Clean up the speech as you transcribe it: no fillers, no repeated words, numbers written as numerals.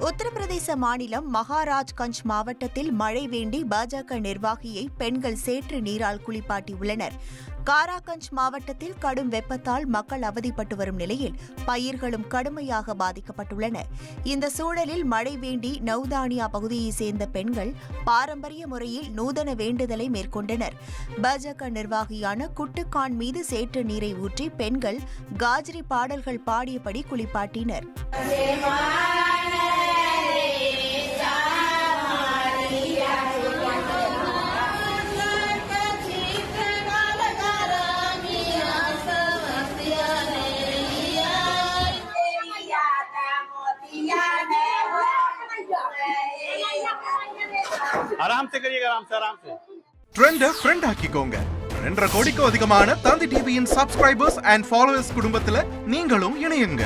உத்தரப்பிரதேச மாநிலம் மகாராஜ்கஞ்ச் மாவட்டத்தில் மழை வேண்டி பாஜக நிர்வாகியை பெண்கள் சேற்று நீரால் குளிப்பாட்டியுள்ளனர். காராகஞ்ச் மாவட்டத்தில் கடும் வெப்பத்தால் மக்கள் அவதிப்பட்டு வரும் நிலையில் பயிர்களும் கடுமையாக பாதிக்கப்பட்டுள்ளன. இந்த சூழலில் மழை வேண்டி நவ்தானியா பகுதியைச் சேர்ந்த பெண்கள் பாரம்பரிய முறையில் நூதன வேண்டுதலை மேற்கொண்டனர். பாஜக நிர்வாகியான குட்டுக்கான் மீது சேற்று நீரை ஊற்றி பெண்கள் காஜ்ரி பாடல்கள் பாடியபடி குளிப்பாட்டினர். आराम से करिएगा, आराम से ட்ரெண்ட் ஃப்ரெண்ட் ஆக்கிக்கோங்க. 2.5 கோடிக்கும் அதிகமான தந்தி டிவியின் சப்ஸ்கிரைபர்ஸ் அண்ட் ஃபாலோவர்ஸ் குடும்பத்துல நீங்களும் இணையுங்க.